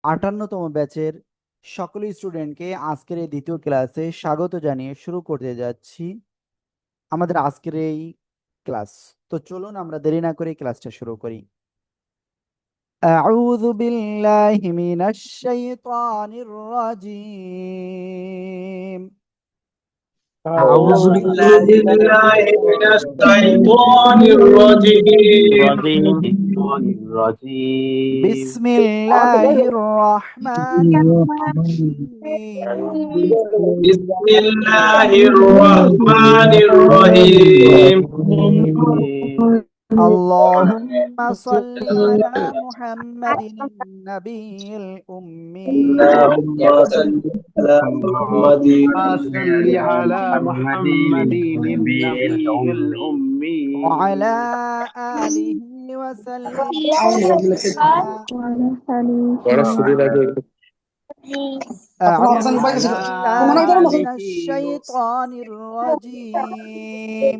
58তম ব্যাচের সকল স্টুডেন্টকে আজকের এই দ্বিতীয় ক্লাসে স্বাগত জানিয়ে শুরু করতে যাচ্ছি আমাদের আজকের এই ক্লাস। তো চলুন আমরা দেরি না করে ক্লাসটা শুরু করি। আউযু বিল্লাহি মিনাশ শাইতানির রাজিম। أعوذ بالله من الشيطان الرجيم বিসমিল্লাহির রহমানির রহিম। بسم الله الرحمن الرحيم اللهم صل على محمد النبي الأمي اللهم صل على محمد صل على محمد النبي الأمي وعلى آله وسلم أعوذ بالله من الشيطان الرجيم.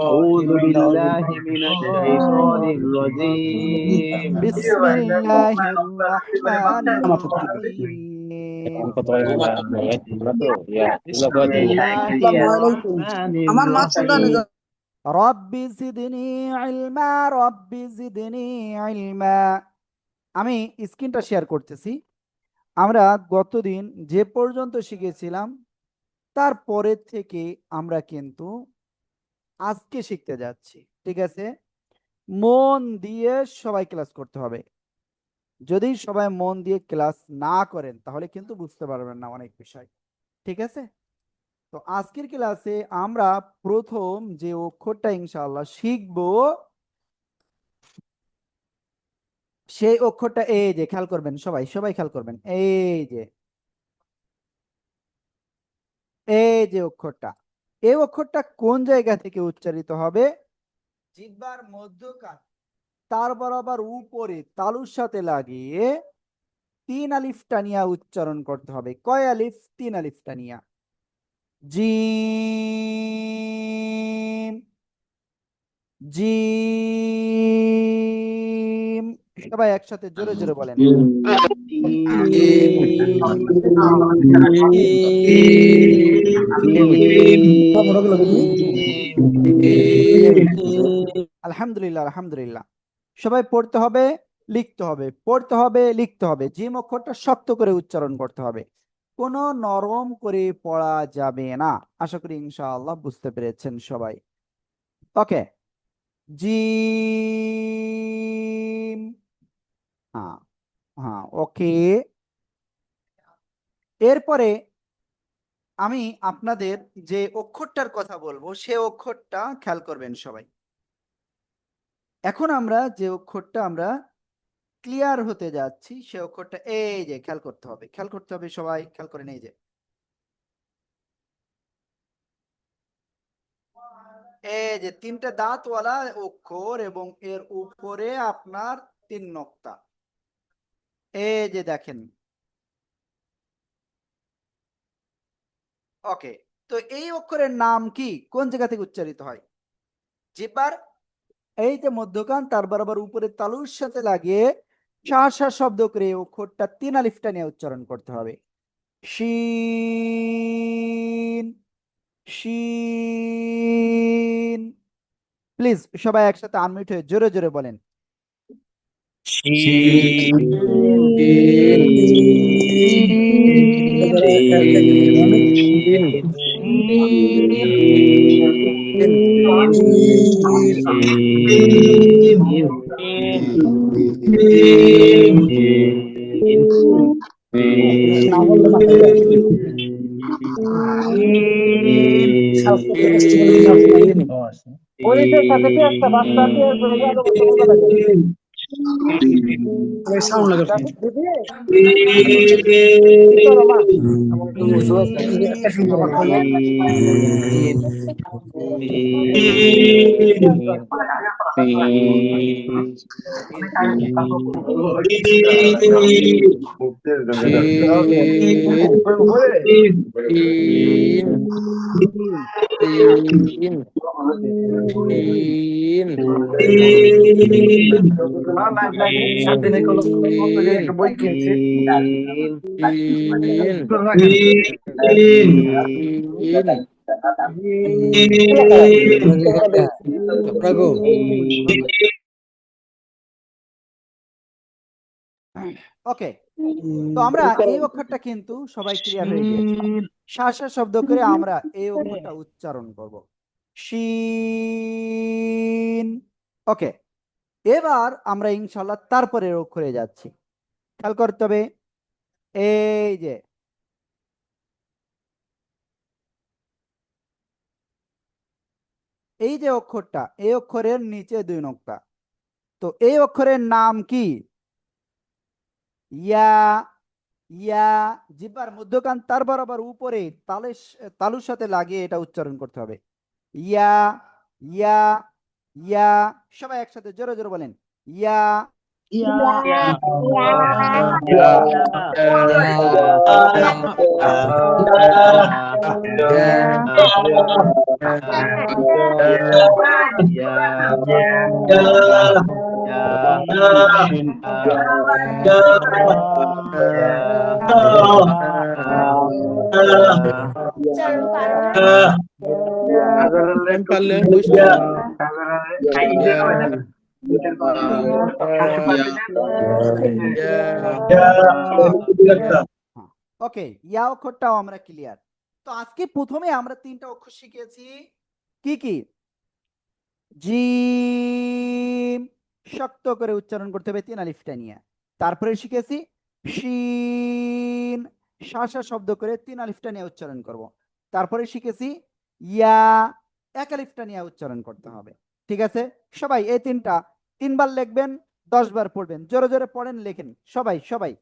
أعوذ بالله من الشيطان الرجيم بسم الله الرحمن الرحيم. بسم الله الرحمن الرحيم رب زدني علما رب زدني علما. আমি স্ক্রিনটা শেয়ার করতেছি। আমরা গতদিন যে পর্যন্ত শিখেছিলাম তারপরে থেকে আমরা কিন্তু আজকে শিখতে যাচ্ছি, ঠিক আছে? মন দিয়ে সবাই ক্লাস করতে হবে। যদি সবাই মন দিয়ে ক্লাস না করেন তাহলে কিন্তু বুঝতে পারবেন না অনেক বিষয়, ঠিক আছে? তো আজকের ক্লাসে আমরা প্রথম যে অক্ষরটা ইনশাআল্লাহ শিখবো সেই অক্ষরটা এই যে, খেয়াল করবেন সবাই সবাই খেয়াল করবেন, এই যে অক্ষরটা, এই অক্ষরটা কোন জায়গা থেকে উচ্চারিত হবে? জিহ্বার মধ্যখান তার বরাবর উপরে তালুর সাথে লাগিয়ে 3 আলিফ টানিয়া উচ্চারণ করতে হবে। কয় আলিফ? 3 আলিফ টানিয়া। Gym gym. সবাই একসাথে জোরে জোরে বলেন। আলহামদুলিল্লাহ আলহামদুলিল্লাহ। সবাই পড়তে হবে, লিখতে হবে, পড়তে হবে, লিখতে হবে। জিম অক্ষরটা শক্ত করে উচ্চারণ করতে হবে, কোনো নরম করে পড়া যাবে না। আশা করি ইনশাআল্লাহ বুঝতে পেরেছেন সবাই। ওকে, জিম। হ্যাঁ হ্যাঁ, ওকে। এরপরে আমি আপনাদের যে অক্ষরটার কথা বলবো সে অক্ষরটা খেয়াল করবেন সবাই। এখন আমরা যে অক্ষরটা আমরা ক্লিয়ার হতে যাচ্ছি সে অক্ষরটা এই যে, খেয়াল করতে হবে, খেয়াল করতে হবে, সবাই খেয়াল করেন। এই যে 3টে দাঁতওয়ালা অক্ষর এবং এর উপরে আপনার 3 নোক্তা, এই যে দেখেন। ওকে, তো এই অক্ষরের নাম কি? কোন জায়গা থেকে উচ্চারিত হয়? জিহ্বার এই যে মধ্যখান তার বরাবর উপরে তালুর সাথে লাগিয়ে শা শা শব্দ করে এই অক্ষরটা 3 আলিফটা নিয়ে উচ্চারণ করতে হবে। শিন শিন। প্লিজ সবাই একসাথে আনমিউট হয়ে জোরে জোরে বলেন। তিন একটা বই কিনছি তিন ওকে, তো আমরা এই অক্ষরটা কিন্তু সবাই ক্লিয়ার হয়ে গিয়েছে। শাসা শব্দ করে আমরা এই অক্ষরটা উচ্চারণ করব, শিন। ওকে, এবার আমরা ইনশাল্লাহ তারপরের অক্ষরে যাচ্ছি। খেয়াল করতে হবে, এই যে এই যে অক্ষরটা, এই অক্ষরের নিচে 2 নোক্তা। তো এই অক্ষরের নাম কি? ইয়া। ইয়া, জিহ্বার মধ্যখান তার বরাবর উপরে তালুর সাথে লাগিয়ে এটা উচ্চারণ করতে হবে। ইয়া, ইয়া, ইয়া। সবাই একসাথে জোরে জোরে বলেন, ইয়া। পারলে বুঝতে ওকে, ইয়া অক্ষরটাও আমরা ক্লিয়ার। তো আজকে প্রথমে আমরা 3টা অক্ষর শিখেছি, কি কি? জিম, শক্ত করে উচ্চারণ করতে হবে 3 আলিফটা নিয়ে। তারপরে শিখেছি শিন, শাসা শব্দ করে 3 আলিফটা নিয়ে উচ্চারণ করব। তারপরে শিখেছি ইয়া, 1 আলিফটা নিয়ে উচ্চারণ করতে হবে। ঠিক আছে, সবাই এই 3টা 3 বার লিখবেন, 10 বার পড়বেন। জোরে জোরে পড়েন, লেখেন সবাই সবাই।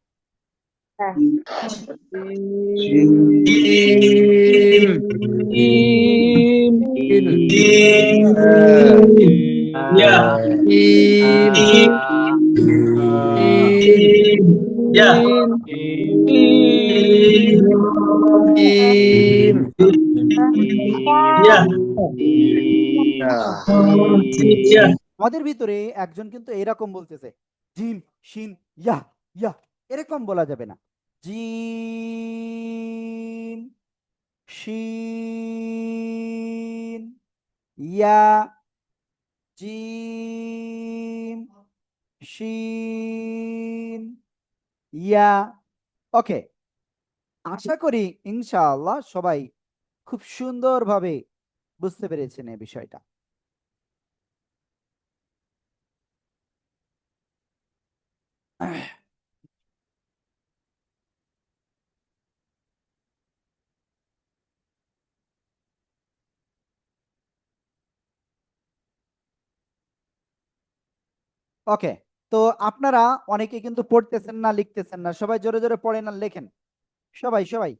আমাদের ভিতরে একজন কিন্তু এরকম বলতেছে, জিম শিন ইয়া, ইয়া এরকম বলা যাবে না। জিম, শিন, ইয়া, জিম, শিন, ইয়া। ওকে, আশা করি ইনশাআল্লাহ সবাই খুব সুন্দরভাবে বুঝতে পেরেছেন এই বিষয়টা। ওকে, তো আপনারা অনেকে কিন্তু পড়তেছেন না, লিখতেছেন না, সবাই জোরে জোরে পড়েন আর লেখেন, সবাই সবাই।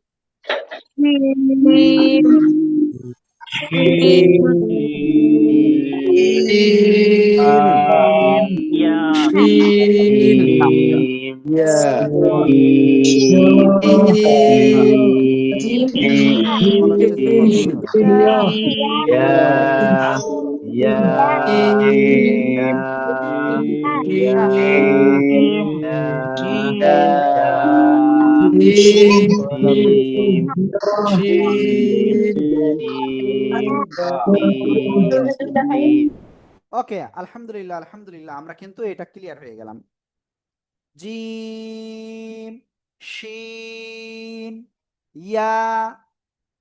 বলার চেষ্টা ওকে, আলহামদুলিল্লাহ আলহামদুলিল্লাহ, আমরা কিন্তু এটা ক্লিয়ার হয়ে গেলাম। জিম, শিন, ইয়া,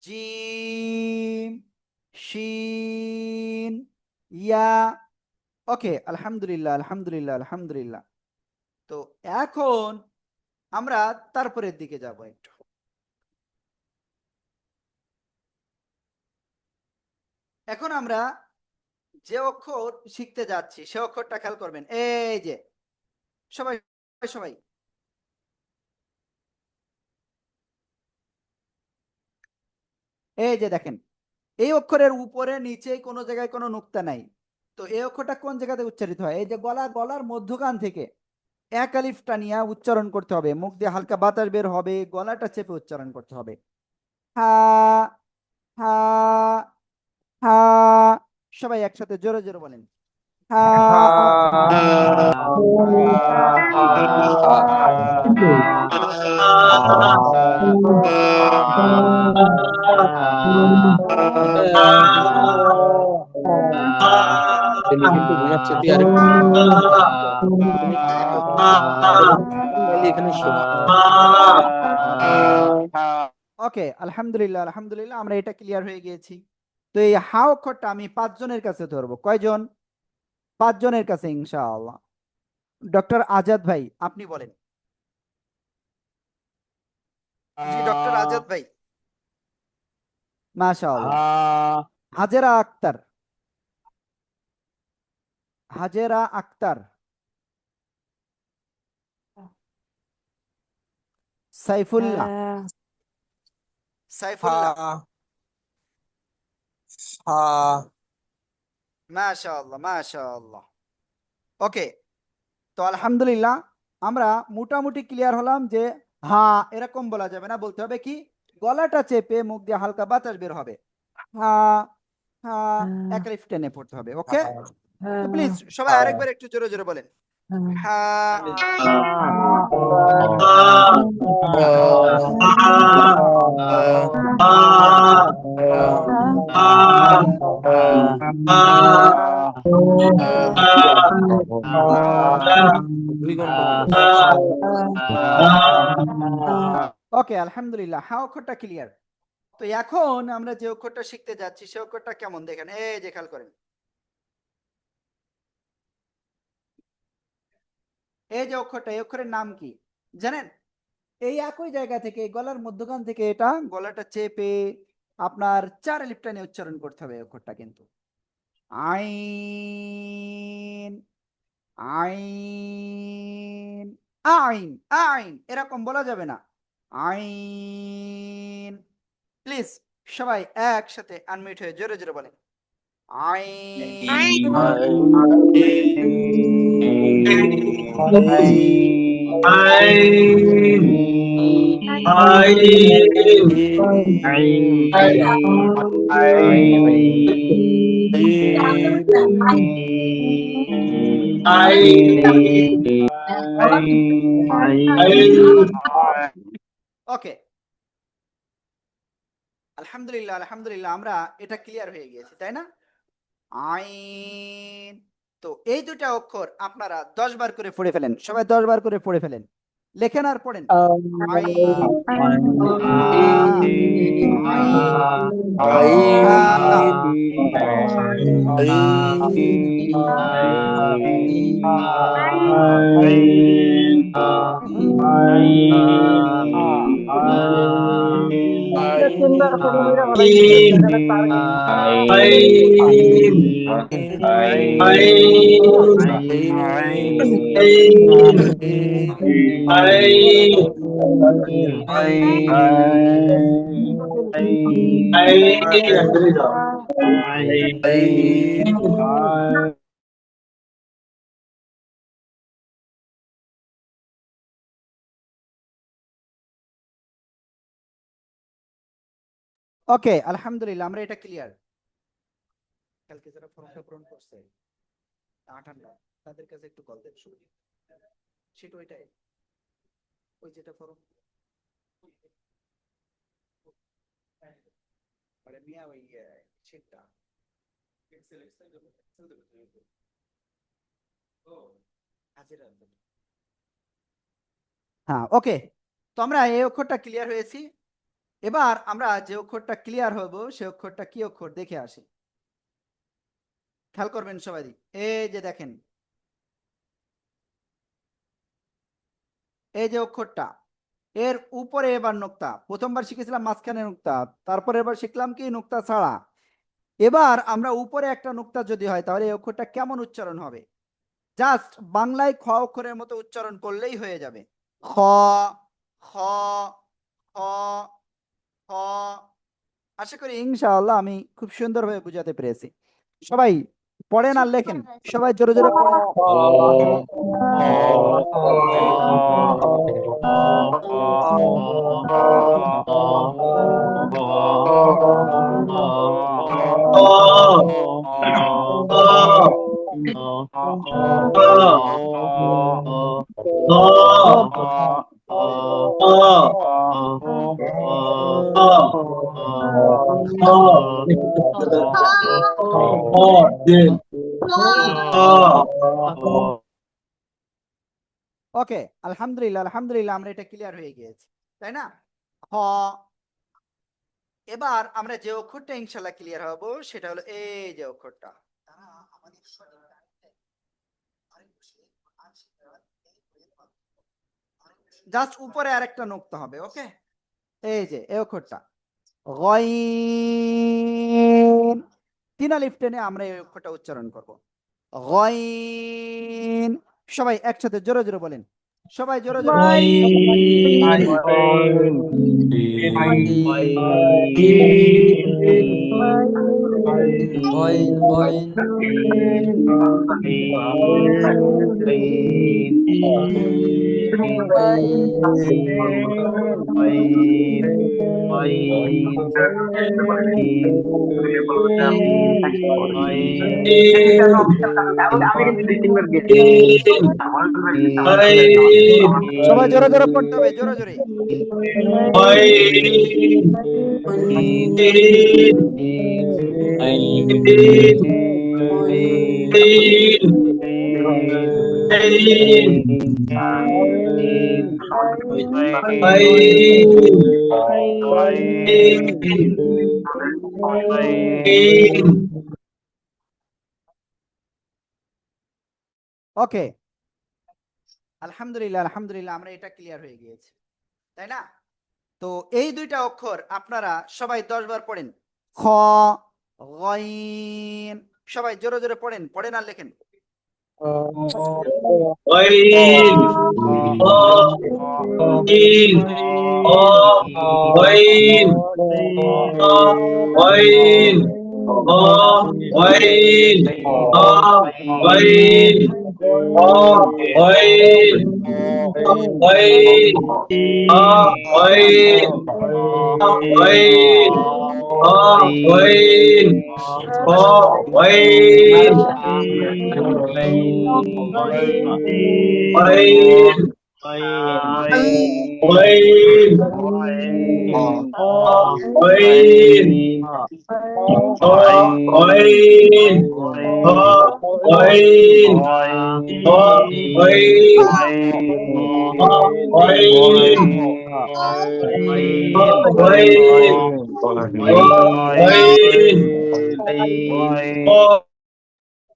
জিম, শিন, ইয়া। ওকে, আলহামদুলিল্লাহ আলহামদুলিল্লাহ আলহামদুলিল্লাহ। তো এখন আমরা তারপরের দিকে যাব একটু। এখন আমরা যে অক্ষর শিখতে যাচ্ছি সে অক্ষরটা খেয়াল করবেন, এই যে সবাই সবাই এই যে দেখেন, এই অক্ষরের উপরে নিচে কোনো জায়গায় কোনো নুক্তা নাই। তো এই অক্ষরটা কোন জায়গাতে উচ্চারিত হয়? এই যে গলার মধ্যখান থেকে 1 আলিফ টানিয়া উচ্চারণ করতে হবে, মুখ দিয়ে হালকা বাতাস বের হবে, গলাটা চেপে উচ্চারণ করতে হবে। হা, হা, হা। সবাই একসাথে জোরে জোরে বলেন। হা তুমি কিন্তু ঘুমাচ্ছে, তুই আরেকটু তুমি এখানে শো। ওকে, আলহামদুলিল্লাহ আলহামদুলিল্লাহ, আমরা এটা ক্লিয়ার হয়ে গিয়েছি। তো এই হা অক্ষরটা আমি 5 জনের কাছে ধরবো। কয়জন? 5 জনের কাছে ইনশাআল্লাহ। ডক্টর আজাদ ভাই আপনি বলেন। জি ডক্টর আজাদ ভাই। মাশাআল্লাহ। হাজেরা আক্তার। হাজেরা আক্তার। সাইফুল্লাহ। সাইফুল্লাহ। মাশাআল্লাহ মাশাআল্লাহ। ওকে, তো আলহামদুলিল্লাহ আমরা মোটামুটি ক্লিয়ার হলাম যে হা এরকম বলা যাবে না, বলতে হবে কি গলাটা চেপে মুখ দিয়ে হালকা বাতাস বের হবে। হা হা এক লিফট টেনে পড়তে হবে। ওকে, তো প্লিজ সবাই আরেকবার একটু জোরে জোরে বলেন। হা ওকে, আলহামদুলিল্লাহ হা অক্ষরটা ক্লিয়ার। তো এখন আমরা যে অক্ষরটা শিখতে যাচ্ছি সে অক্ষরটা কেমন দেখেন, এই যে খেয়াল করেন। এই যে অক্ষরটা, এই অক্ষরের নাম কি জানেন? এই একই জায়গা থেকে গলার মধ্যখান থেকে এটা গলাটা চেপে আপনার 4 লিফট টেনে উচ্চারণ করতে হবে এই অক্ষরটা কিন্তু। আইন আইন আইন আইন এরকম বলা যাবে না। আইন। প্লিজ সবাই একসাথে আনমিউট হয়ে জোরে জোরে বলেন। আইন ওকে, আলহামদুলিল্লাহ আলহামদুলিল্লাহ আমরা এটা ক্লিয়ার হয়ে গিয়েছি, তাই না? আইন। তো এই দুটা অক্ষর আপনারা 10 বার করে পড়ে ফেলেন, সবাই 10 বার করে পড়ে ফেলেন, লেখেন আর পড়েন। ওকে, আলহামদুলিল্লাহ আমরা এটা ক্লিয়ার। কালকে যারা ফর্মটা পূরণ করছে 58 তাদের কাছে একটু কল দেন, সেটা ওইটাই, ওই যেটা ফর্ম মানে মিয়া ওই সেটটা হ্যাঁ। ওকে, তো আমরা এই অক্ষরটা ক্লিয়ার হয়েছি। এবার আমরা যে অক্ষরটা ক্লিয়ার হব সে অক্ষরটা কি অক্ষর দেখে আসি। খেয়াল করবেন সবাই, এই যে দেখেন এই যে অক্ষরটা, এর উপরে এবার নোক্তা। প্রথমবার শিখেছিলাম মাঝখানে নোক্তা, তারপর এবার শিখলাম কি নোক্তা ছাড়া। এবার আমরা উপরে একটা নোক্তা যদি হয় তাহলে এই অক্ষরটা কেমন উচ্চারণ হবে? জাস্ট বাংলায় খ অক্ষরের মতো উচ্চারণ করলেই হয়ে যাবে। খ খ খ খ। আশা করি ইনশাআল্লাহ আমি খুব সুন্দরভাবে বুঝাতে পেরেছি। সবাই পড়েন আর লেখেন, সবাই জোরে জোরে পড়েন। ওকে, আলহামদুলিল্লাহ আলহামদুলিল্লাহ আমরা এটা ক্লিয়ার হয়ে গিয়েছি, তাই না? হ। এবার আমরা যে অক্ষরটা ইনশাল্লাহ ক্লিয়ার হব সেটা হলো এই যে অক্ষরটা। জাস্ট উপরে আরেকটা নোক্তা হবে। ওকে, এই যে এই অক্ষরটা গয়ন, তিন আলিফ টেনে আমরা এই অক্ষরটা উচ্চারণ করব। গয়ন, সবাই একসাথে জোরে জোরে বলেন, সবাই জোরে জোরে বলেন। সবাই জোরে জোরে পড়তে হবে, জোরে জোরে। ওকে, আলহামদুলিল্লাহ আলহামদুলিল্লাহ আমরা এটা ক্লিয়ার হয়ে গিয়েছে, তাই না? তো এই দুইটা অক্ষর আপনারা সবাই 10 বার পড়েন। খ, গইন, সবাই জোরে জোরে পড়েন, পড়েন আর লেখেন।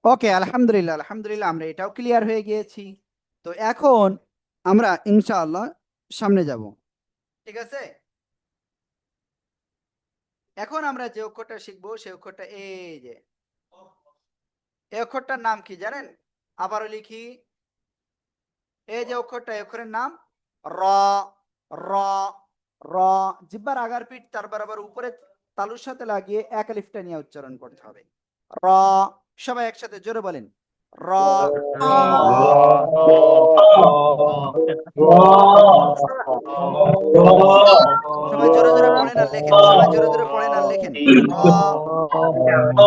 ওকে, আলহামদুলিল্লাহ আলহামদুলিল্লাহ আমরা এটাও ক্লিয়ার হয়ে গিয়েছি। তো এখন আমরা ইনশাআল্লাহ সামনে যাব, ঠিক আছে? এখন আমরা যে অক্ষরটা শিখবো সেই অক্ষরটা এই যে, এই অক্ষরটার নাম কি জানেন? আবারও লিখি, এই যে অক্ষরটা, এই অক্ষরের নাম র। র, র, জিহ্বার আগার পিঠ তার বরাবর উপরে তালুর সাথে লাগিয়ে এক আলিফটা নিয়ে উচ্চারণ করতে হবে। র, সবাই একসাথে জোরে বলেন, র। সবাই জোরে জোরে পড়েন আর লেখেন, সবাই জোরে জোরে পড়েন আর লেখেন, র।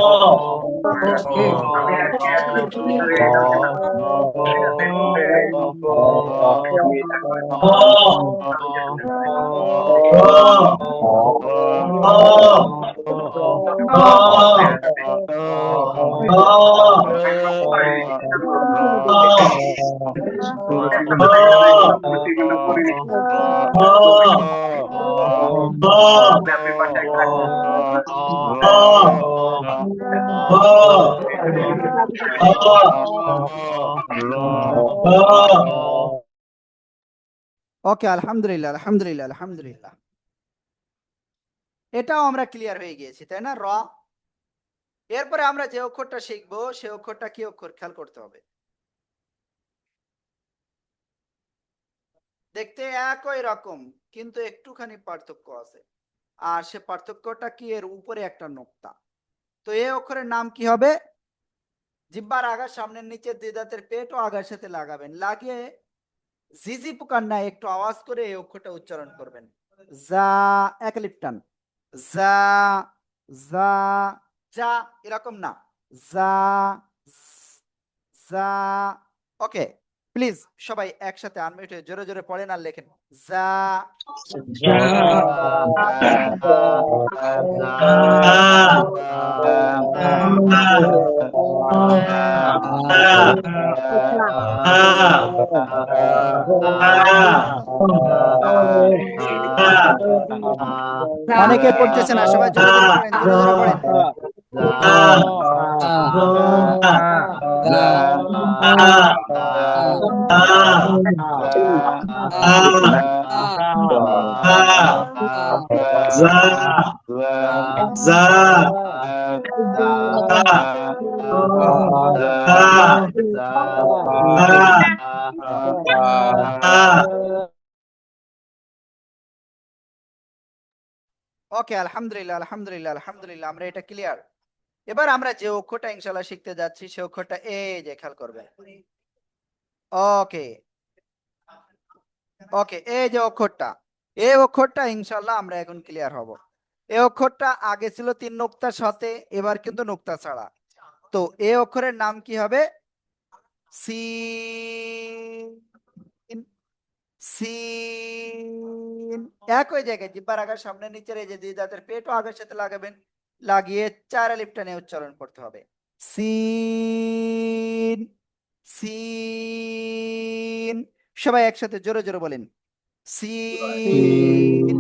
ওকে, আলহামদুলিল্লাহ আলহামদুলিল্লাহ আলহামদুলিল্লাহ এটাও আমরা ক্লিয়ার হয়ে গিয়েছি, তাই না? র। এরপরে আমরা যে অক্ষরটা শিখবো সেই অক্ষরটা কি অক্ষর খেয়াল করতে হবে। দেখতে একই রকম কিন্তু একটুখানি পার্থক্য আছে, আর সে পার্থক্যটা কি, এর উপরে একটা নোক্তা। তো এই অক্ষরের নাম কি হবে? জিহ্বার আগার সামনের নিচে দুই দাঁতের পেট ও আগার সাথে লাগাবেন, লাগিয়ে ঝিঝি পোকার না একটু আওয়াজ করে এই অক্ষরটা উচ্চারণ করবেন। যা, এক আলিফ টান, যা, যা, যা, এরকম না, যা, যা। ওকে, প্লিজ সবাই একসাথে আনমিউট হয়ে জোরে জোরে পড়েন আর লেখেন। যা, অনেকে পড়তেছে না, সবাই জোরে জোরে পড়েন, জোরে জোরে পড়েন। ওকে, আলহামদুলিল্লাহ আলহামদুলিল্লাহ আলহামদুলিল্লাহ, আমরা এটা ক্লিয়ার। এবার আমরা যে অক্ষরটা ইনশাআল্লাহ শিখতে যাচ্ছি সে অক্ষরটা এই যে খেয়াল করবে। ওকে ওকে, এই যে অক্ষরটা, এই অক্ষরটা ইনশাআল্লাহ আমরা এখন ক্লিয়ার হব। এই অক্ষরটা আগে ছিল 3 নুক্তার সাথে, এবার কিন্তু নুক্তা ছাড়া। তো এই অক্ষরের নাম কি হবে? সিন। সিন একই জায়গায় জিহ্বার আগার সামনে নিচের এই যে দুই দাঁতের পেটও আগের সাথে লাগাবেন, লাগিয়ে 4 আলিফ টেনে উচ্চারণ করতে হবে। সিন সিন, সবাই একসাথে জোরে জোরে বলেন সিন।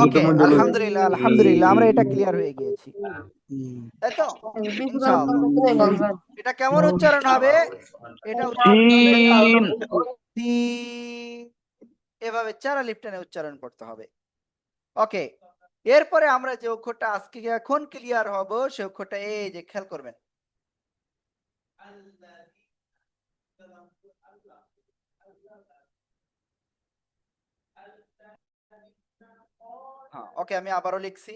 ওকে, আলহামদুলিল্লাহ আলহামদুলিল্লাহ, আমরা এটা ক্লিয়ার হয়ে গিয়েছি, তাই তো? ইনশাআল্লাহ। এটা কেমন উচ্চারণ হবে? এটা উচ্চারণ হবে তিন, এভাবে 4 আলিফ টেনে উচ্চারণ করতে হবে। ওকে, এরপরে আমরা যে অক্ষরটা আজকে এখন ক্লিয়ার হব সে অক্ষরটা এই যে খেয়াল করবেন। হ্যাঁ, ওকে, আমি আবারও লিখছি।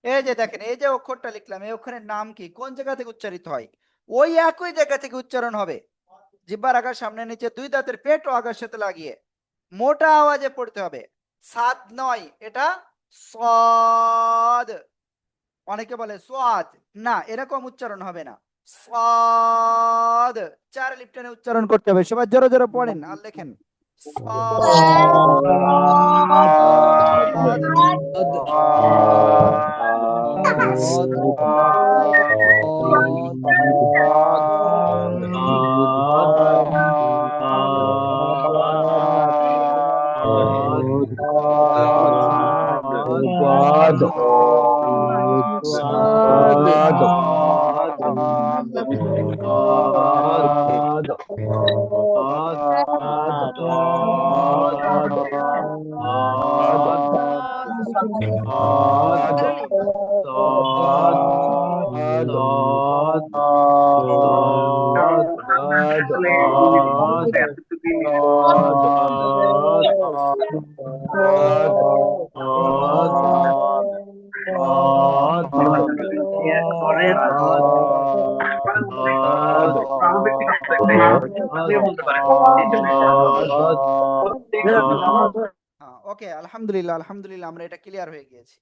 এই যে দেখেন, এই যে অক্ষরটা লিখলাম, এই অক্ষরের নাম কি, কোন জায়গা থেকে উচ্চারিত হয়? ওই একই জায়গা থেকে উচ্চারণ হবে। জিহ্বার আগার সামনে নিচে দুই দাঁতের পেট ও আগার সাথে লাগিয়ে মোটা আওয়াজে পড়তে হবে। সাদ নয়, এটা সদ। অনেকে বলে সোয়াদ, না, এরকম উচ্চারণ হবে না, সদ। 4 আলিফ টেনে উচ্চারণ করতে হবে। সবাই জোরে জোরে পড়েন আর লেখেন ওকে, আলহামদুলিল্লাহ আলহামদুলিল্লাহ, আমরা এটা ক্লিয়ার হয়ে গিয়েছি।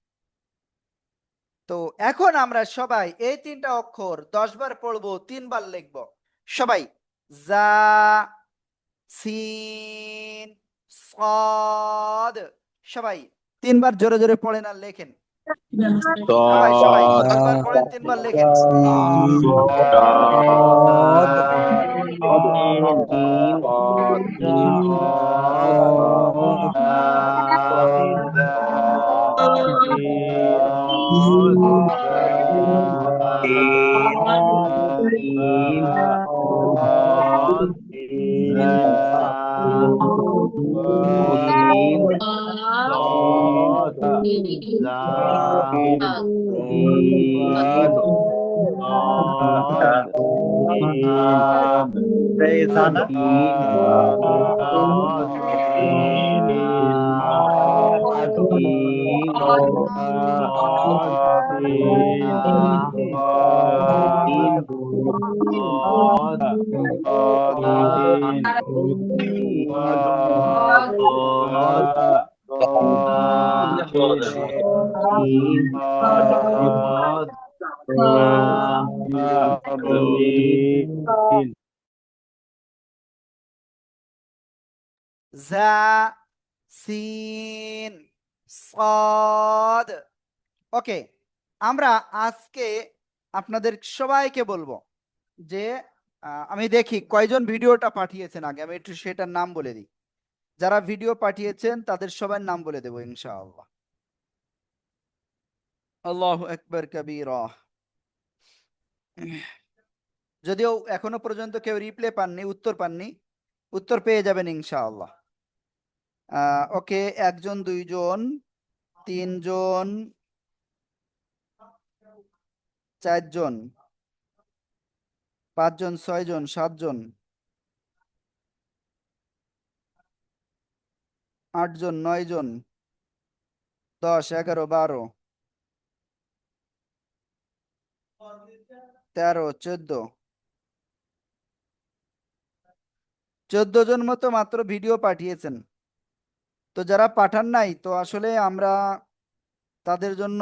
তো এখন আমরা সবাই এই 3টা অক্ষর 10 বার পড়বো, 3 বার লিখবো। সবাই যা, সিন, সদ, সবাই 3 বার জোরে জোরে পড়েন আর লেখেন। সবাই সবাই صاد 10 বার পড়েন, 3 বার লেখেন। জা, সিন, সাদ। ওকে, আমরা আজকে আপনাদের সবাইকে বলবো যে আমি দেখি কয়জন ভিডিওটা পাঠিয়েছেন, আগে আমি একটু সেটার নাম বলে দিই। যারা ভিডিও পাঠিয়েছেন তাদের সবার নাম বলে দেবো ইনশাআল্লাহ। আল্লাহু আকবার কাবীরা। যদিও এখনো পর্যন্ত কেউ রিপ্লে পাননি, উত্তর পাননি, উত্তর পেয়ে যাবেন ইনশাআল্লাহ। ওকে, 1 জন, 2 জন, 3 জন, 4 জন, 5 জন, 6 জন, 7 জন, 8 জন, 9 জন, 10, 11, 12, 13, 14, 14 জন মতো মাত্র ভিডিও পাঠিয়েছেন। তো যারা পাঠান নাই, তো আসলে আমরা তাদের জন্য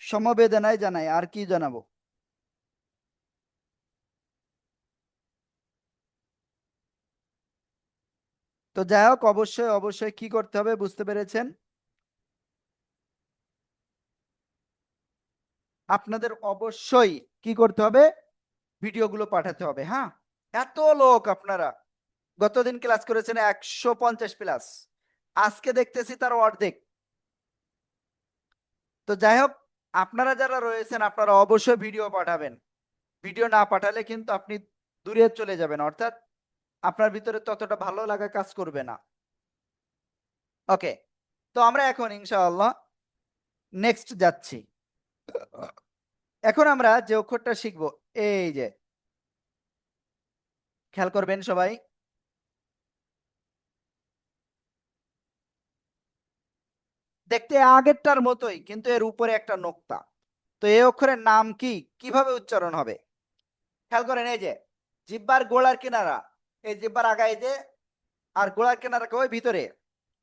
সমবেদনায় জানাই, আর কি জানাবো। তো যাই হোক, অবশ্যই অবশ্যই কি করতে হবে বুঝতে পেরেছেন। আপনাদের অবশ্যই কি করতে হবে, ভিডিওগুলো পাঠাতে হবে। হ্যাঁ, এত লোক আপনারা গতদিন ক্লাস করেছেন 150 প্লাস, আজকে দেখতেছি তার অর্ধেক। তো যাই হোক, আপনারা যারা রয়েছেন আপনারা অবশ্যই ভিডিও পাঠাবেন। ভিডিও না পাঠালে কিন্তু আপনি দূরে চলে যাবেন, অর্থাৎ আপনার ভিতরে ততটা ভালো লাগা কাজ করবে না। ওকে, তো আমরা এখন ইনশাআল্লাহ নেক্সট যাচ্ছি। এখন আমরা যে অক্ষরটা শিখবো, এই যে খেয়াল করবেন সবাই, দেখতে আগেরটার মতোই, কিন্তু এর উপরে একটা নোক্তা। তো এই অক্ষরের নাম কি, কিভাবে উচ্চারণ হবে খেয়াল করেন। এই যে জিহ্বার গোড়ার কিনারা, এই জিহ্বার আগা, এই যে, আর গোড়ার কিনারা ওই ভিতরে,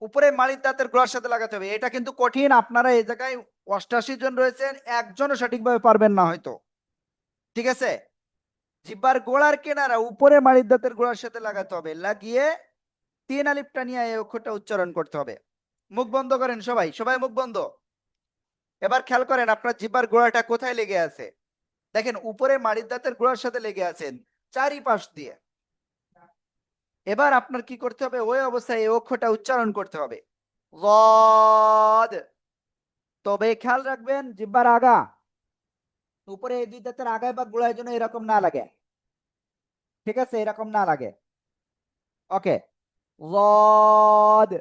উপরে মাড়ির দাঁতের গোড়ার সাথে লাগাতে হবে। এটা কিন্তু কঠিন, আপনারা এই জায়গায় 88 জন রয়েছেন, একজনও সঠিকভাবে পারবেন না হয়তো, ঠিক আছে। জিহ্বার গোড়ার কিনারা উপরে মাড়ির দাঁতের গোড়ার সাথে লাগাতে হবে, লাগিয়ে 3 আলিফটা নিয়ে এই অক্ষরটা উচ্চারণ করতে হবে। মুখ বন্ধ করেন সবাই, সবাই মুখ বন্ধ। এবার খেয়াল করেন আপনার জিহ্বার গোড়াটা কোথায় লেগে আছে, দেখেন উপরে মাড়ির দাঁতের গোড়ার সাথে লেগে আছেন চারিপাশ দিয়ে। এবার আপনার কি করতে হবে, ওই অবস্থায় এই অক্ষরটা উচ্চারণ করতে হবে, গদ। তবে খেয়াল রাখবেন জিহ্বার আগা, উপরে এই 2 দাঁতের আগায় বা গোড়ায় যেন এরকম না লাগে, ঠিক আছে, এরকম না লাগে। ওকে, গদ,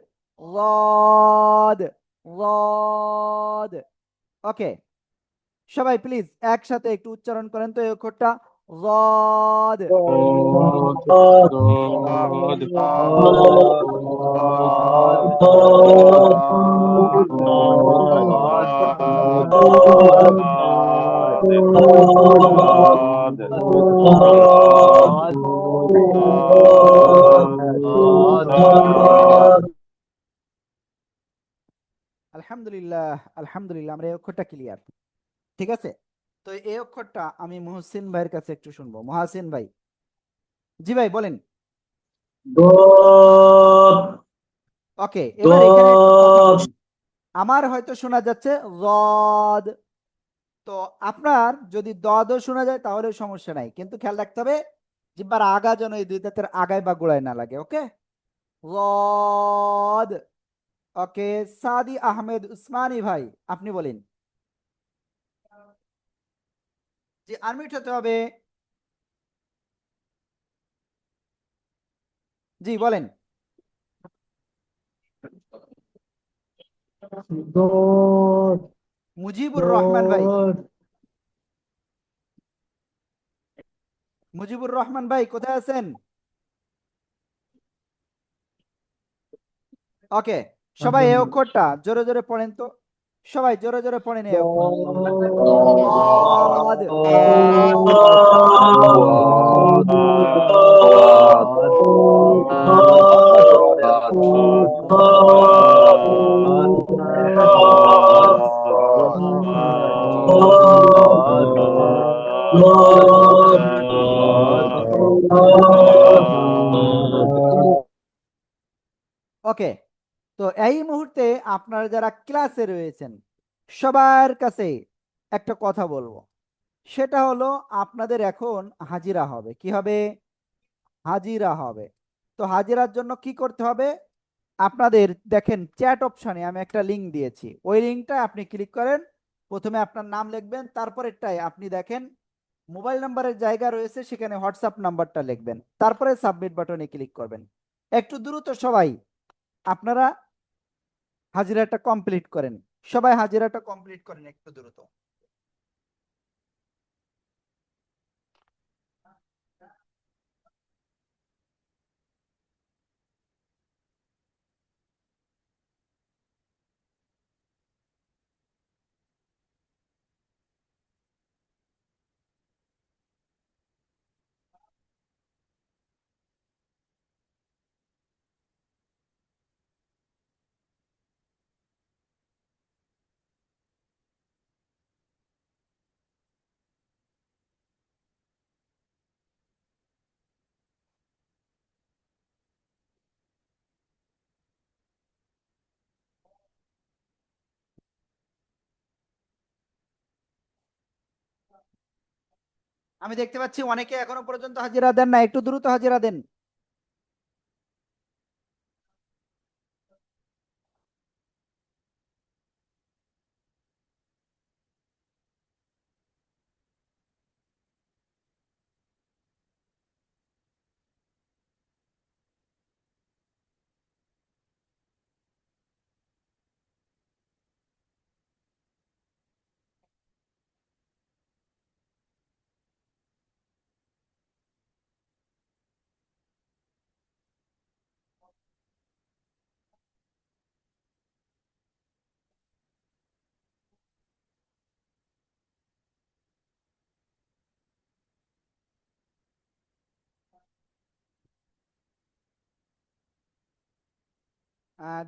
গদ, গদ। ওকে, সবাই প্লিজ একসাথে একটু উচ্চারণ করেন তো এই অক্ষরটা, গদ। আলহামদুলিল্লাহ, আলহামদুলিল্লাহ, আমরা এই অক্ষরটা ক্লিয়ার, ঠিক আছে। তো এই অক্ষরটা আমি মুহসিন ভাইয়ের কাছে একটু শুনবো। মুহসিন ভাই, জি ভাই বলেন। ضاد ওকে, এবার এখানে একটু কথা বলেন। আমার হয়তো শোনা যাচ্ছে রদ, তো আপনার যদি দদও শোনা যায় তাহলে সমস্যা নাই, কিন্তু খেয়াল রাখতে হবে জিহ্বার আগা যেন এই দুই দাঁতের আগায় বা গোড়ায় না লাগে। ওকে, রদ। ওকে, সাদি আহমেদ উসমানী ভাই, আপনি বলেন। জি, আনমিউট হতে হবে। জি বলেন। মুজিবুর রহমান ভাই, মুজিবুর রহমান ভাই কোথায় আছেন? ওকে, সবাই এই অক্ষরটা জোরে জোরে পড়েন তো, সবাই জোরে জোরে পড়েন এই অক্ষর। ضاد। ওকে, তো এই মুহূর্তে আপনারা যারা ক্লাসে রয়েছেন সবার কাছে একটা কথা বলবো, সেটা হলো আপনাদের এখন হাজিরা হবে। কি হবে? হাজিরা হবে। তো হাজিরার জন্য কি করতে হবে? আপনাদের দেখেন চ্যাট অপশনে আমি একটা লিংক দিয়েছি, ওই লিংকটা আপনি ক্লিক করেন। প্রথমে আপনার নাম লিখবেন, তারপরেরটাই আপনি দেখেন মোবাইল নাম্বারের জায়গা রয়েছে, সেখানে হোয়াটসঅ্যাপ নাম্বারটা লিখবেন, তারপরে সাবমিট বাটনে ক্লিক করবেন। একটু দ্রুত সবাই আপনারা হাজিরাটা কমপ্লিট করেন, সবাই হাজিরাটা কমপ্লিট করেন একটু দ্রুত। আমি দেখতে পাচ্ছি অনেকে এখনো পর্যন্ত হাজিরা দেন না, একটু দ্রুত হাজিরা দেন।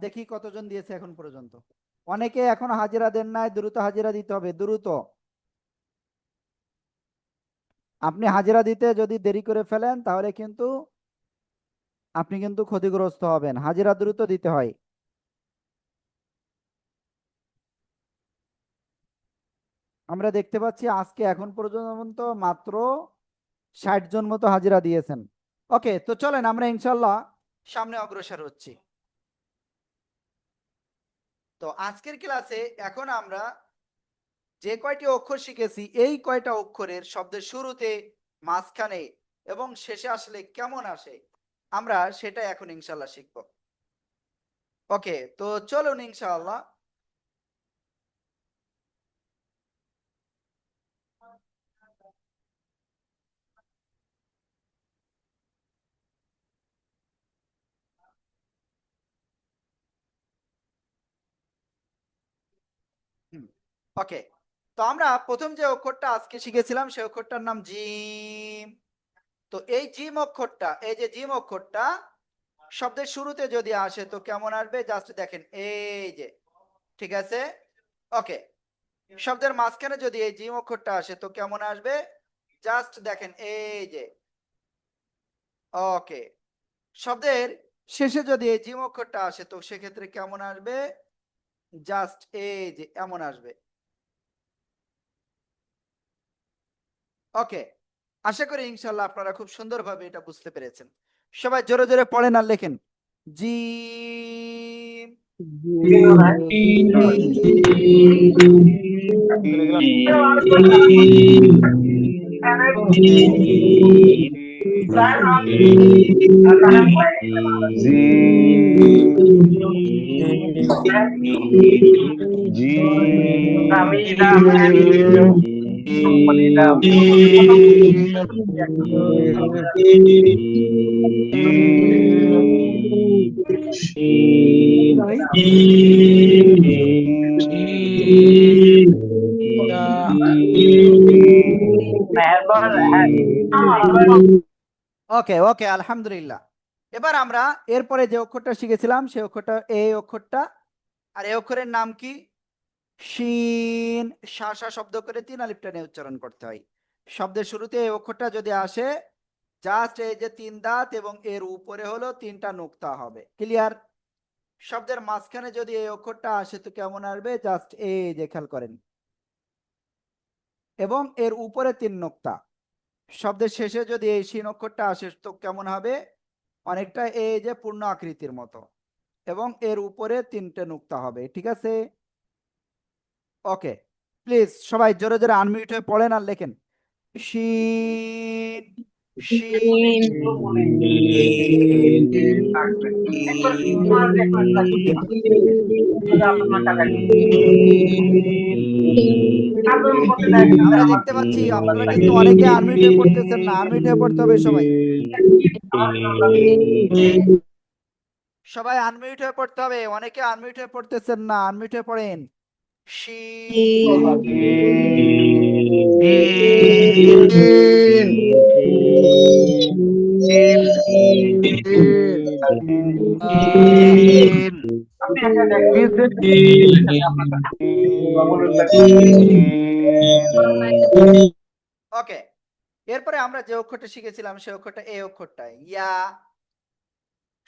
দেখি কতজন দিয়েছে এখন পর্যন্ত। অনেকে এখন হাজিরা দেন নাই, দ্রুত হাজিরা দিতে হবে, দ্রুত। আপনি হাজিরা দিতে যদি দেরি করে ফেলেন তাহলে কিন্তু আপনি কিন্তু ক্ষতিগ্রস্ত হবেন, হাজিরা দ্রুত দিতে হয়। আমরা দেখতে পাচ্ছি আজকে এখন পর্যন্ত মাত্র 60 জন মতো হাজিরা দিয়েছেন। ওকে, তো চলেন আমরা ইনশাল্লাহ সামনে অগ্রসর হচ্ছি। তো আজকের ক্লাসে এখন আমরা যে কয়টি অক্ষর শিখেছি, এই কয়টা অক্ষরের শব্দের শুরুতে, মাঝখানে এবং শেষে আসলে কেমন আসে, আমরা সেটা এখন ইনশাল্লাহ শিখব। ওকে, তো চলুন ইনশাআল্লাহ। ওকে, তো আমরা প্রথম যে অক্ষরটা আজকে শিখেছিলাম সেই অক্ষরটার নাম জিম। তো এই জিম অক্ষরটা, এই যে জিম অক্ষরটা শব্দের শুরুতে যদি আসে তো কেমন আসবে, জাস্ট দেখেন এই যে, ঠিক আছে। ওকে, শব্দের মাঝখানে যদি এই জিম অক্ষরটা আসে তো কেমন আসবে, জাস্ট দেখেন এই যে। ওকে, শব্দের শেষে যদি এই জিম অক্ষরটা আসে তো সেক্ষেত্রে কেমন আসবে, জাস্ট এই যে এমন আসবে। ওকে, আশা করি ইনশাল্লাহ আপনারা খুব সুন্দরভাবে এটা বুঝতে পেরেছেন। সবাই জোরে জোরে পড়েন আর লেখেন। জিম ওকে ওকে, আলহামদুলিল্লাহ। এবার আমরা এরপরে যে অক্ষরটা শিখেছিলাম সেই অক্ষরটা এই অক্ষরটা, আর এই অক্ষরের নাম কি? শিন। শা শব্দ করে 3 আলিফ টেনে উচ্চারণ করতে হয়। শব্দের শুরুতে এই অক্ষরটা যদি আসে, জাস্ট এই যে 3 দাঁত এবং এর উপরে হলো 3টা নোক্তা হবে। ক্লিয়ার? শব্দের মাঝখানে যদি এই অক্ষরটা আসে তো কেমন আসবে? জাস্ট এই যে খেয়াল করেন, এবং এর উপরে 3 নোক্তা। শব্দের শেষে যদি এই শিন অক্ষরটা আসে তো কেমন হবে? অনেকটা এই যে পূর্ণ আকৃতির মতো, এবং এর উপরে 3টে নোক্তা হবে। ঠিক আছে? ওকে, প্লিজ সবাই জোরে জোরে আনমিউট হয়ে পড়েন আর লেখেন। শিন শিন। আমরা দেখতে পাচ্ছি আপনারা কিন্তু অনেকে আনমিউট হয়ে পড়তেছেন না, আনমিউট হয়ে পড়তে হবে সবাই। সবাই আনমিউট হয়ে পড়তে হবে, অনেকে আনমিউট হয়ে পড়তেছেন না, আনমিউট হয়ে পড়েন। শিন ওকে, এরপরে আমরা যে অক্ষরটা শিখেছিলাম সেই অক্ষরটা এই অক্ষরটা ইয়া।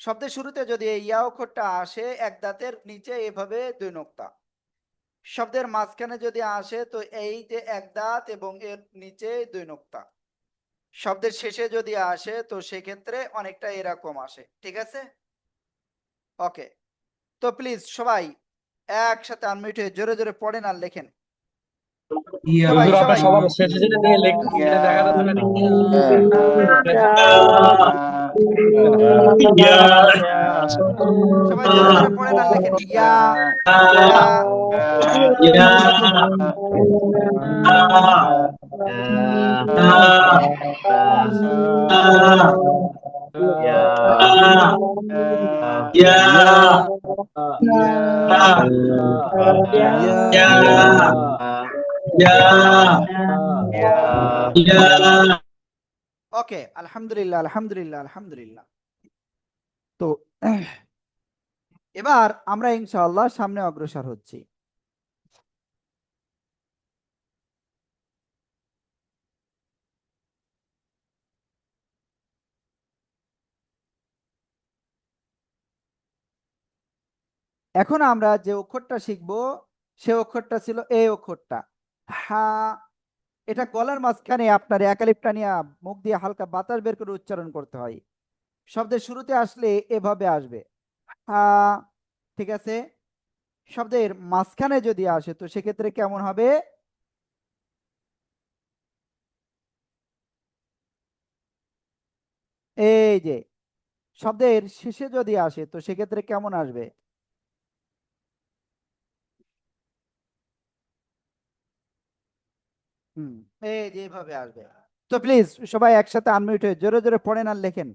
শব্দের শুরুতে যদি এই ইয়া অক্ষরটা আসে, এক দাঁতের নিচে এভাবে 2 নোক্তা। শব্দের মাঝখানে যদি আসে তো এই যে এক দাঁত এবং এর নিচে 2 নোক্তা। শব্দের শেষে যদি আসে তো সেক্ষেত্রে অনেকটা এরকম আসে। ঠিক আছে? ওকে, তো প্লিজ সবাই একসাথে আনমিউট হয়ে জোরে জোরে পড়েন আর লেখেন। সবাই হুজুর, আপনার সবাই সবার শেষে যেটা দিয়ে এটা দেখা যাচ্ছে না নাকি? সবাই জোরে জোরে পড়েন আর লেখেন। ইয়া ইয়া ওকে, আলহামদুলিল্লাহ আলহামদুলিল্লাহ আলহামদুলিল্লাহ। তো এবার আমরা ইনশাআল্লাহ সামনে অগ্রসর হচ্ছি। এখন আমরা যে অক্ষরটা শিখব সে অক্ষরটা ছিল এই অক্ষরটা হা। এটা গলার মাঝখানে আপনার এক আলিফটা নিয়ে মুখ দিয়ে হালকা বাতাস বের করে উচ্চারণ করতে হয়। শব্দের শুরুতে আসলে এভাবে আসবে হা। ঠিক আছে? শব্দের মাঝখানে যদি আসে তো সেক্ষেত্রে কেমন হবে? এই যে শব্দের শেষে যদি আসে তো সেক্ষেত্রে কেমন আসবে? হুম, এই যে এভাবে আসবে। তো প্লিজ সবাই একসাথে আনমিউট হয়ে জোরে জোরে পড়েন আর লেখেন।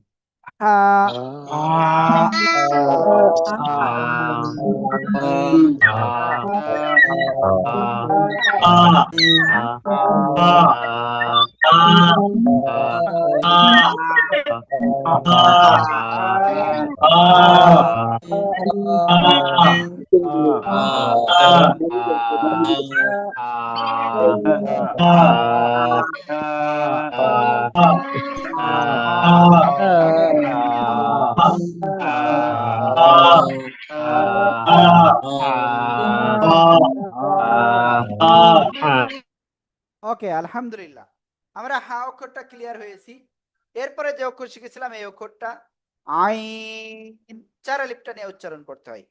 হা ওকে, আলহামদুলিল্লাহ আমরা হা অক্ষরটা ক্লিয়ার হয়েছি। এরপরে যে অক্ষর শিখেছিলাম এই অক্ষরটা আইন, চার আলিফটা নিয়ে উচ্চারণ করতে হয়।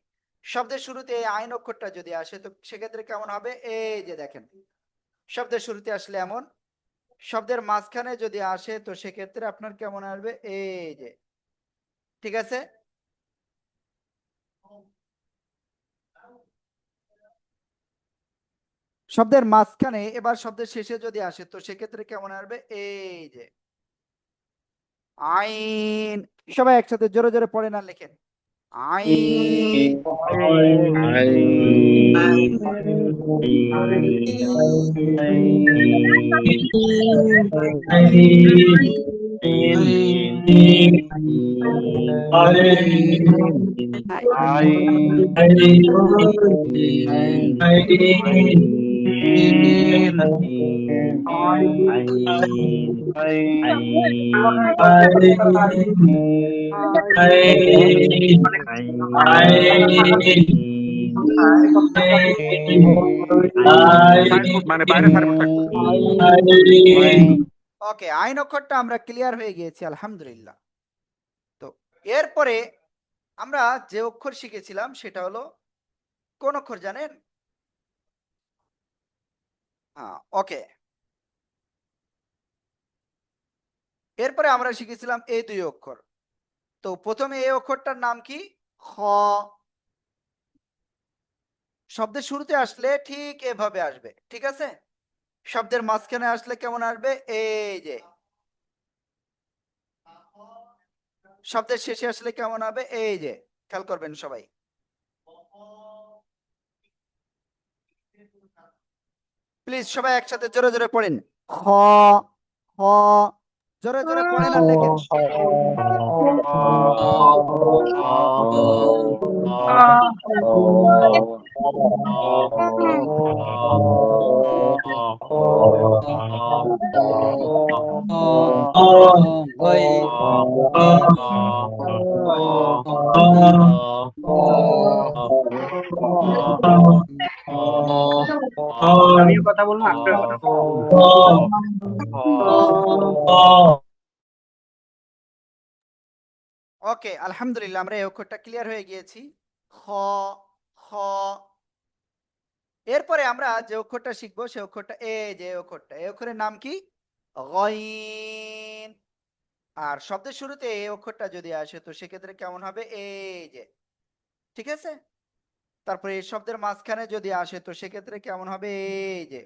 শব্দের শুরুতে এই আইন অক্ষরটা যদি আসে তো সেক্ষেত্রে কেমন হবে, এই যে দেখেন শব্দের শুরুতে আসলে এমন, শব্দের মাঝখানে যদি আসে তো সেক্ষেত্রে আপনার কেমন আসবে, এই যে, ঠিক আছে। শব্দের মাঝখানে এবার শব্দের শেষে যদি আসে তো সেক্ষেত্রে কেমন আসবে, এই যে আইন। সবাই একসাথে জোরে জোরে পড়েন আর লেখেন আইন। ওকে, আইন অক্ষরটা আমরা ক্লিয়ার হয়ে গিয়েছি আলহামদুলিল্লাহ। তো এরপরে আমরা যে অক্ষর শিখেছিলাম সেটা হলো কোন অক্ষর জানেন? ওকে, এরপরে আমরা শিখেছিলাম এই দুই অক্ষর। তো প্রথমে এই অক্ষরটার নাম কি? খ। শব্দের শুরুতে আসলে ঠিক এভাবে আসবে, ঠিক আছে। শব্দের মাঝখানে আসলে কেমন আসবে, এই যে। শব্দের শেষে আসলে কেমন হবে, এই যে, খেয়াল করবেন সবাই। প্লিজ সবাই একসাথে জোরে জোরে পড়েন খ। খ, জোরে জোরে পড়েন আর লেখেন। আমিও কথা বলবো, আপনার কথা বলবো। ওকে, আলহামদুলিল্লাহ আমরা এই অক্ষরটা ক্লিয়ার হয়ে গিয়েছি। খ। খ, এরপরে আমরা যে অক্ষরটা শিখবো সে অক্ষরটা এই যে অক্ষরটা, এই অক্ষরের নাম কি? গইন। আর শব্দের শুরুতে এই অক্ষরটা যদি আসে তো সেক্ষেত্রে কেমন হবে, এই যে, ঠিক আছে। তারপরে এই শব্দের মাঝখানে যদি আসে তো সেক্ষেত্রে কেমন হবে, এই যে।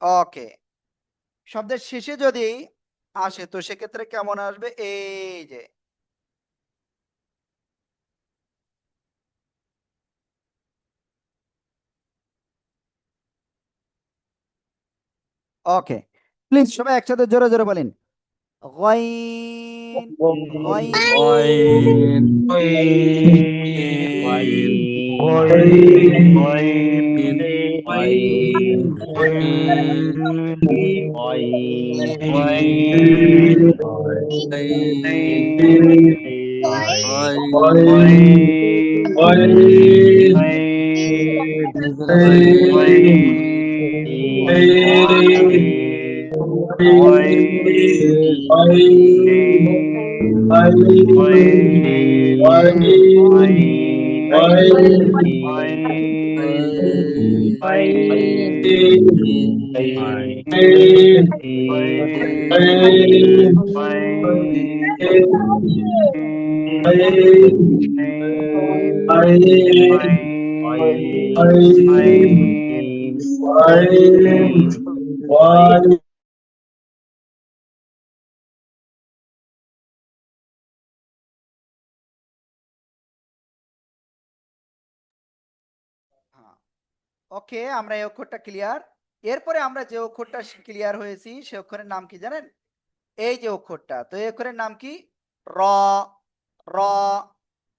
ওকে, শব্দের শেষে যদি আসে তো সেক্ষেত্রে কেমন আসবে, এই যে। ওকে, প্লিজ সবাই একসাথে জোরে জোরে বলেন গইন। গইন। ওকে, আমরা এই অক্ষরটা ক্লিয়ার। এরপরে আমরা যে অক্ষরটা ক্লিয়ার হয়েছি সে অক্ষরের নাম কি জানেন? এই যে অক্ষরটা, তো এই অক্ষরের নাম কি? র। র,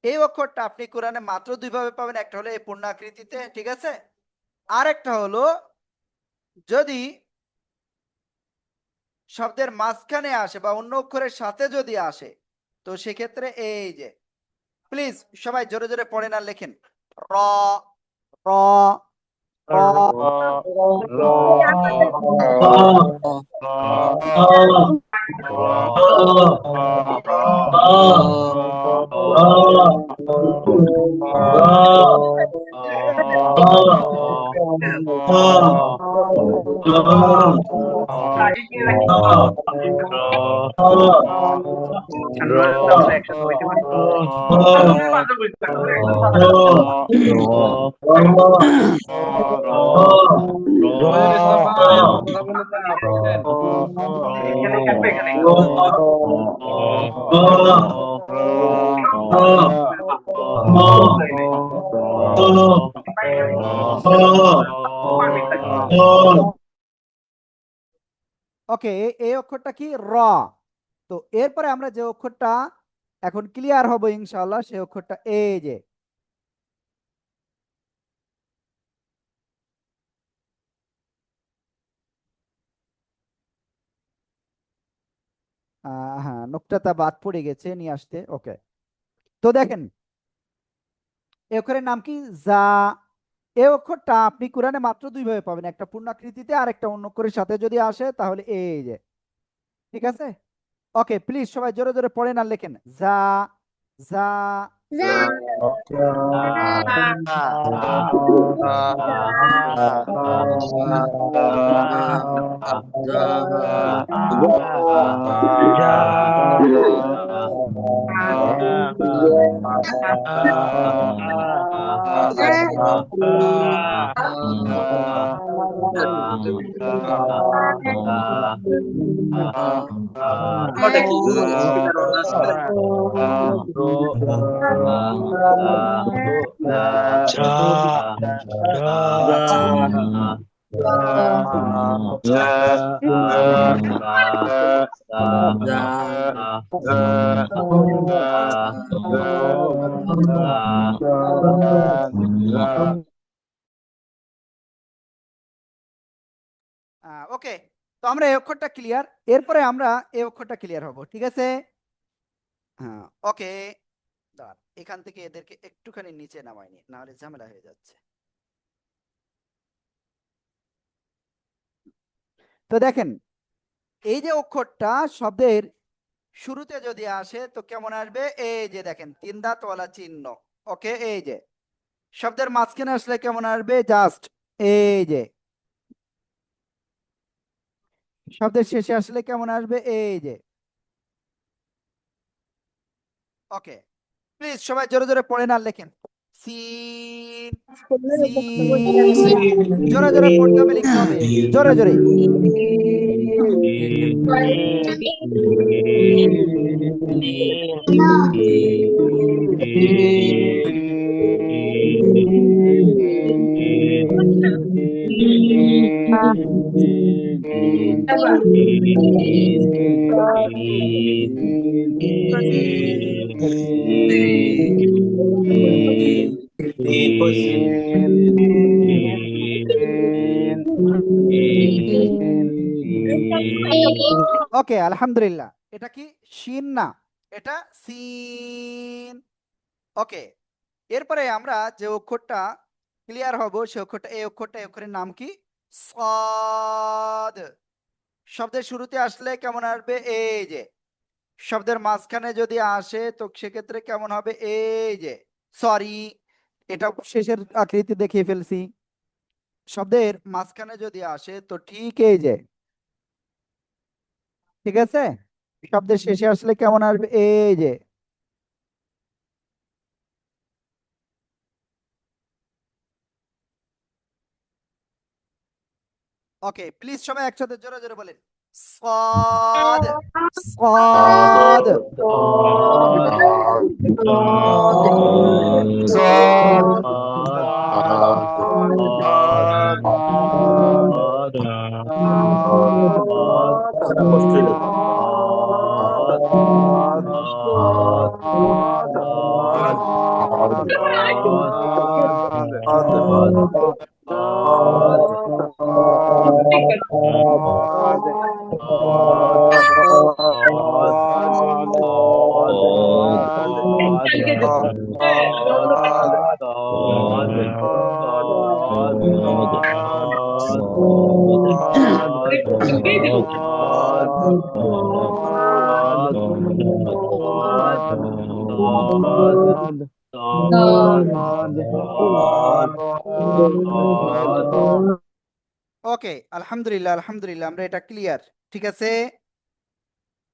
এই অক্ষরটা আপনি কোরআনে মাত্র দুই ভাবে পাবেন, একটা হলো এই পূর্ণাকৃতিতে, ঠিক আছে। আর একটা হলো যদি শব্দের মাঝখানে আসে বা অন্য অক্ষরের সাথে যদি আসে তো সেক্ষেত্রে এই যে, প্লিজ সবাই জোরে জোরে পড়েন আর লেখেন র। র, একসাথে হইতে পারে জয়ের ইসলাম ভাই কথা বলেন না বলেন এখানে কাটবে এখানে ওকে, এই অক্ষরটা কি? র। তো এরপরে আমরা যে অক্ষরটা এখন ক্লিয়ার হব ইনশাআল্লাহ, সেই অক্ষরটা এই যে, হ্যাঁ, নোকটাটা বাদ পড়ে গেছে, নিয়ে আসতে। ওকে, তো দেখেন এই অক্ষরের নাম কি? যা। এই অক্ষরটা আপনি কোরআনে মাত্র দুই ভাবে পাবেন, একটা পূর্ণাকৃতিতে আর একটা অন্য অক্ষরের সাথে যদি আসে তাহলে এই যে, ঠিক আছে? ওকে, প্লিজ সবাই জোরে জোরে পড়েন আর লেখেন যা। যা। ওটা কি স্পিকার অন আছে ওকে, তো আমরা এই অক্ষরটা ক্লিয়ার, এরপরে আমরা এই অক্ষরটা ক্লিয়ার হব, ঠিক আছে? হ্যাঁ, ওকে, দাঁড়ান, এখান থেকে এদেরকে একটুখানি নিচে নামাইনি, নাহলে ঝামেলা হয়ে যাচ্ছে। তো দেখেন এই যে অক্ষরটা শব্দের শুরুতে যদি আসে তো কেমন আসবে? এই যে দেখেন, তিন দাঁতওয়ালা চিহ্ন। ওকে, এই যে শব্দের মাঝখানে আসলে কেমন আসবে? জাস্ট এই যে। শব্দের শেষে আসলে কেমন আসবে? এই যে। ওকে, প্লিজ সবাই জোরে জোরে পড়েন আর লেখেন সিন। সিন। জোরে জোরে পড়তে হবে, লিখতে হবে জোরে জোরে। ওকে, আলহামদুলিল্লাহ। এটা কি? শিন না, এটা সিন। ওকে, এরপরে আমরা যে অক্ষরটা ক্লিয়ার হব সে অক্ষরটা এই অক্ষরটা, এই অক্ষরের নাম কি? সাদ। শব্দের শুরুতে আসলে কেমন আসবে? এই যে। শব্দের মাঝখানে যদি আসে তো সেক্ষেত্রে কেমন হবে? এই যে। সরি, এটা শেষের আকৃতি দেখিয়ে ফেলছি। শব্দের মাঝখানে যদি আসে তো ঠিক এই যে, ঠিক আছে? শব্দের শেষে আসলে কেমন আসবে? এই যে। ওকে, প্লিজ সবাই একসাথে জোরে জোরে বলেন সাদ। সাদ। ওকে, আলহামদুলিল্লাহ আলহামদুলিল্লাহ, আমরা এটা ক্লিয়ার। ঠিক আছে,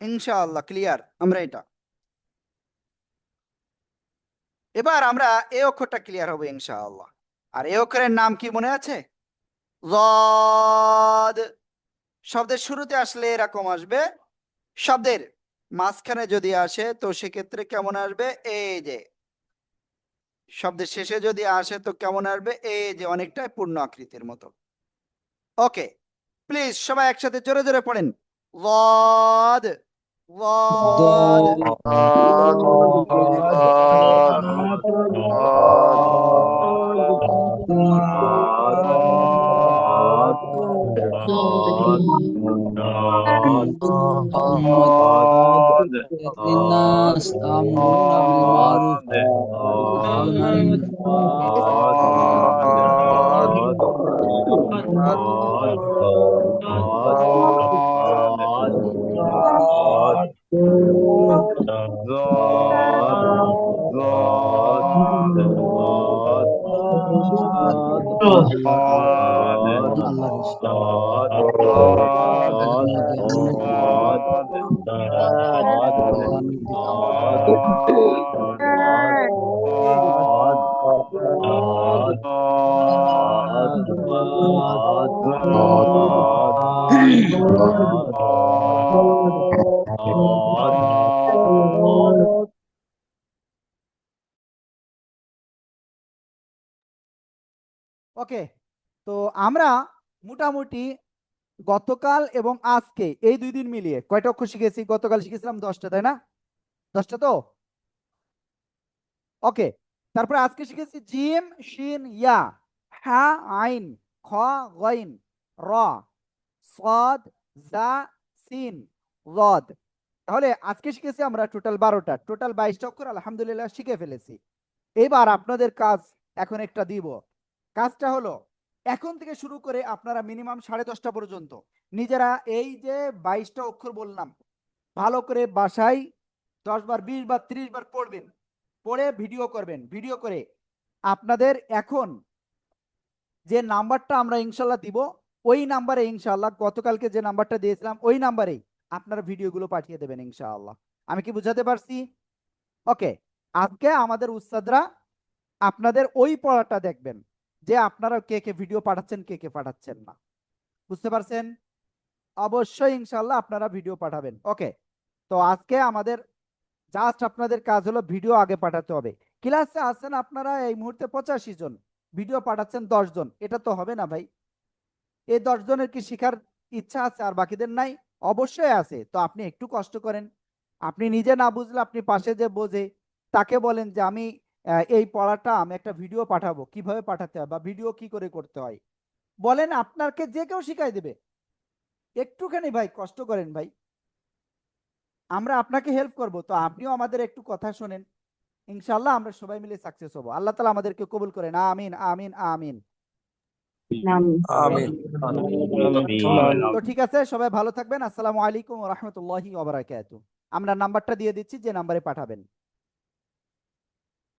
ইনশাআল্লাহ ক্লিয়ার আমরা এটা। এবার আমরা এই অক্ষরটা ক্লিয়ার হবে ইনশাআল্লাহ। আর এই অক্ষরের নাম কি মনে আছে? যদ। শব্দের শুরুতে আসলে এরকম আসবে, শব্দের মাঝখানে যদি আসে তো সেক্ষেত্রে কেমন আসবে? এই যে। শব্দের শেষে যদি আসে তো কেমন আসবে? এই যে, অনেকটা পূর্ণ আকৃতির মতো। ওকে, প্লিজ সবাই একসাথে জোরে জোরে পড়েন। যদ যদ। الناس تأمرون بالمعروف وتنهون عن ওকে, তো আমরা মোটামুটি গতকাল এবং আজকে এই 2 দিন মিলিয়ে কয়টা অক্ষর শিখেছি? গতকাল শিখেছিলাম 10টা, তাই না? 10টা তো। ওকে, তারপরে আজকে শিখেছি জিম শিন ইয়া, হা আইন, খ গইন, র, সাদ, জা, সিন, রদ। তাহলে আজকে শিখেছি আমরা টোটাল 12টা, টোটাল 22টা অক্ষর আলহামদুলিল্লাহ শিখে ফেলেছি। এবার আপনাদের কাজ এখন একটা দিব। কাজটা হলো, এখন থেকে শুরু করে আপনারা মিনিমাম 10:30 পর্যন্ত নিজেরা এই যে 22টা অক্ষর বললাম ভালো করে বাসায় 10 বার 20 বার 30 বার পড়বেন, পড়ে ভিডিও করবেন। ভিডিও করে আপনাদের এখন যে নাম্বারটা আমরা ইনশাল্লাহ দিব, ওই নাম্বারে ইনশাল্লাহ গতকালকে যে নাম্বারটা দিয়েছিলাম ওই নাম্বারেই আপনারা ভিডিওগুলো পাঠিয়ে দেবেন ইনশাআল্লাহ। আমি কি বুঝাতে পারছি? ওকে, আজকে আমাদের উস্তাদরা আপনাদের ওই পড়াটা দেখবেন যে আপনারা কে কে ভিডিও পাঠাচ্ছেন, কে কে পাঠাচ্ছেন না। বুঝতে পারছেন? অবশ্যই ইনশাল্লাহ আপনারা ভিডিও পাঠাবেন। ওকে, তো আজকে আমাদের জাস্ট আপনাদের কাজ হলো ভিডিও আগে পাঠাতে হবে। ক্লাসে আছেন আপনারা এই মুহূর্তে 85 জন, ভিডিও পাঠাচ্ছেন 10 জন, এটা তো হবে না ভাই। এই 10 জনের কি শেখার ইচ্ছা আছে আর বাকিদের নাই? অবশ্যই আছে। তো আপনি একটু কষ্ট করেন, আপনি নিজে না বুঝলে আপনি পাশে যে বোঝে তাকে বলেন যে আমি এই পড়াটা আমি একটা ভিডিও পাঠাবো, কিভাবে পাঠাতে হয় বা ভিডিও কি করে করতে হয় বলেন, আপনাকে যে কেউ শিখাই দেবে। একটুখানি ভাই কষ্ট করেন ভাই, আমরা আপনাকে হেল্প করব, তো আপনিও আমাদের একটু কথা শোনেন। ইনশাআল্লাহ আমরা সবাই মিলে সাকসেস হব। আল্লাহ তাআলা আমাদেরকে কবুল করেন। আমিন আমিন আমিন। আমিন। তো ঠিক আছে, সবাই ভালো থাকবেন। আসসালামু আলাইকুম ওয়া রাহমাতুল্লাহি ওয়া বারাকাতুহু। আমরা নাম্বারটা দিয়ে দিচ্ছি, যে নাম্বারে পাঠাবেন।